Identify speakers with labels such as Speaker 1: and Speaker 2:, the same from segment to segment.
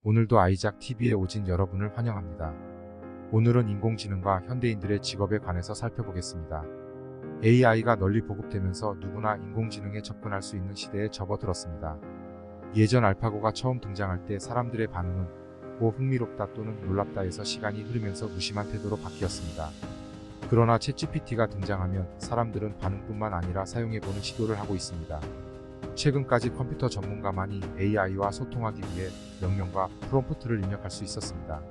Speaker 1: 오늘도 아이작TV에 오신 여러분을 환영합니다. 오늘은 인공지능과 현대인들의 직업에 관해서 살펴보겠습니다. AI가 널리 보급되면서 누구나 인공지능에 접근할 수 있는 시대에 접어들었습니다. 예전 알파고가 처음 등장할 때 사람들의 반응은 뭐 흥미롭다 또는 놀랍다에서 시간이 흐르면서 무심한 태도로 바뀌었습니다. 그러나 챗GPT가 등장하면 사람들은 반응뿐만 아니라 사용해보는 시도를 하고 있습니다. 최근까지 컴퓨터 전문가만이 AI와 소통하기 위해 명령과 프롬프트를 입력할 수 있었습니다.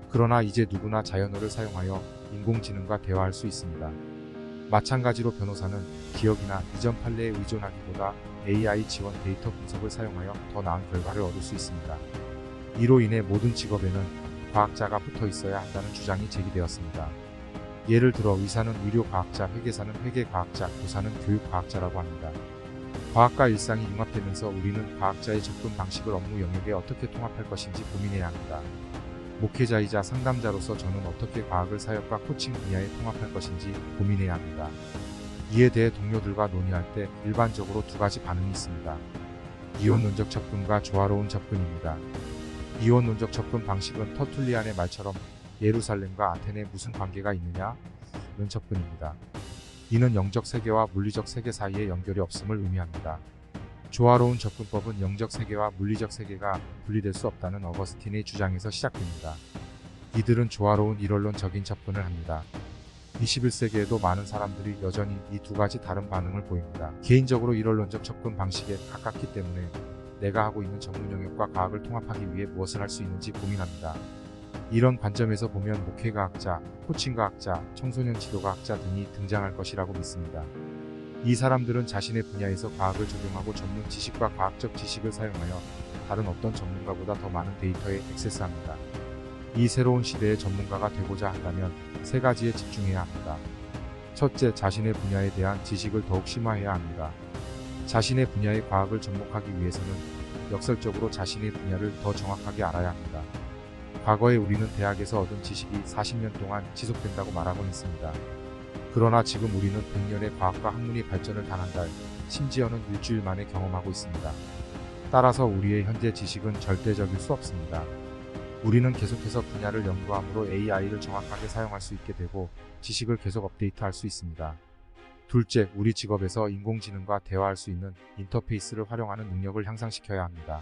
Speaker 1: 그러나 이제 누구나 자연어를 사용하여 인공지능과 대화할 수 있습니다. 마찬가지로 변호사는 기억이나 이전 판례에 의존하기보다 AI 지원 데이터 분석을 사용하여 더 나은 결과를 얻을 수 있습니다. 이로 인해 모든 직업에는 과학자가 붙어 있어야 한다는 주장이 제기되었습니다. 예를 들어 의사는 의료과학자, 회계사는 회계과학자, 교사는 교육과학자라고 합니다. 과학과 일상이 융합되면서 우리는 과학자의 접근 방식을 업무 영역에 어떻게 통합할 것인지 고민해야 합니다. 목회자이자 상담자로서 저는 어떻게 과학을 사역과 코칭 분야에 통합할 것인지 고민해야 합니다. 이에 대해 동료들과 논의할 때 일반적으로 두 가지 반응이 있습니다. 이원론적 접근과 조화로운 접근입니다. 이원론적 접근 방식은 터툴리안의 말처럼 예루살렘과 아테네에 무슨 관계가 있느냐는 접근입니다. 이는 영적 세계와 물리적 세계 사이에 연결이 없음을 의미합니다. 조화로운 접근법은 영적 세계와 물리적 세계가 분리될 수 없다는 어거스틴의 주장에서 시작됩니다. 이들은 조화로운 일원론적인 접근을 합니다. 21세기에도 많은 사람들이 여전히 이 두 가지 다른 반응을 보입니다. 개인적으로 일원론적 접근 방식에 가깝기 때문에 내가 하고 있는 전문 영역과 과학을 통합하기 위해 무엇을 할 수 있는지 고민합니다. 이런 관점에서 보면 목회과학자, 코칭과학자, 청소년 지도과학자 등이 등장할 것이라고 믿습니다. 이 사람들은 자신의 분야에서 과학을 적용하고 전문 지식과 과학적 지식을 사용하여 다른 어떤 전문가보다 더 많은 데이터에 액세스합니다. 이 새로운 시대의 전문가가 되고자 한다면 세 가지에 집중해야 합니다. 첫째, 자신의 분야에 대한 지식을 더욱 심화해야 합니다. 자신의 분야의 과학을 접목하기 위해서는 역설적으로 자신의 분야를 더 정확하게 알아야 합니다. 과거에 우리는 대학에서 얻은 지식이 40년 동안 지속된다고 말하곤 했습니다. 그러나 지금 우리는 100년의 과학과 학문이 발전을 단한 달, 심지어는 일주일 만에 경험하고 있습니다. 따라서 우리의 현재 지식은 절대적일 수 없습니다. 우리는 계속해서 분야를 연구함으로 AI를 정확하게 사용할 수 있게 되고 지식을 계속 업데이트할 수 있습니다. 둘째, 우리 직업에서 인공지능과 대화할 수 있는 인터페이스를 활용하는 능력을 향상시켜야 합니다.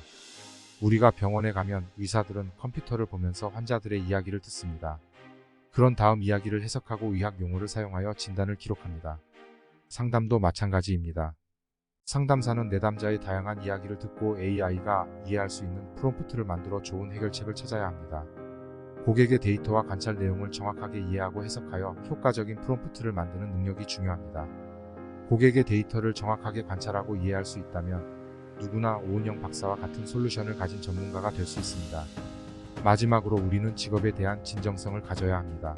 Speaker 1: 우리가 병원에 가면 의사들은 컴퓨터를 보면서 환자들의 이야기를 듣습니다. 그런 다음 이야기를 해석하고 의학 용어를 사용하여 진단을 기록합니다. 상담도 마찬가지입니다. 상담사는 내담자의 다양한 이야기를 듣고 AI가 이해할 수 있는 프롬프트를 만들어 좋은 해결책을 찾아야 합니다. 고객의 데이터와 관찰 내용을 정확하게 이해하고 해석하여 효과적인 프롬프트를 만드는 능력이 중요합니다. 고객의 데이터를 정확하게 관찰하고 이해할 수 있다면 누구나 오은영 박사와 같은 솔루션을 가진 전문가가 될 수 있습니다. 마지막으로 우리는 직업에 대한 진정성을 가져야 합니다.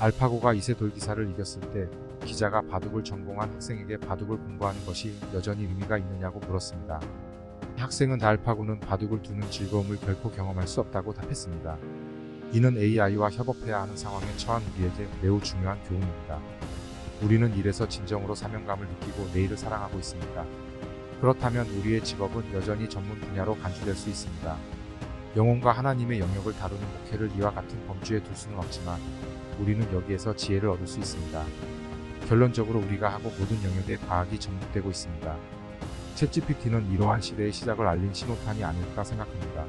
Speaker 1: 알파고가 이세 돌기사를 이겼을 때 기자가 바둑을 전공한 학생에게 바둑을 공부하는 것이 여전히 의미가 있느냐고 물었습니다. 학생은 알파고는 바둑을 두는 즐거움을 결코 경험할 수 없다고 답했습니다. 이는 AI와 협업해야 하는 상황에 처한 우리에게 매우 중요한 교훈입니다. 우리는 일에서 진정으로 사명감을 느끼고 내일을 사랑하고 있습니다. 그렇다면 우리의 직업은 여전히 전문 분야로 간주될 수 있습니다. 영혼과 하나님의 영역을 다루는 목회를 이와 같은 범주에 둘 수는 없지만 우리는 여기에서 지혜를 얻을 수 있습니다. 결론적으로 우리가 하고 모든 영역에 과학이 접목되고 있습니다. 챗GPT는 이러한 시대의 시작을 알린 신호탄이 아닐까 생각합니다.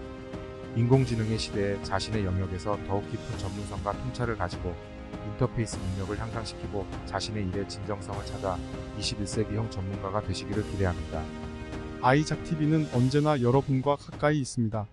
Speaker 1: 인공지능의 시대에 자신의 영역에서 더욱 깊은 전문성과 통찰을 가지고 인터페이스 능력을 향상시키고 자신의 일의 진정성을 찾아 21세기형 전문가가 되시기를 기대합니다.
Speaker 2: 아이작TV는 언제나 여러분과 가까이 있습니다.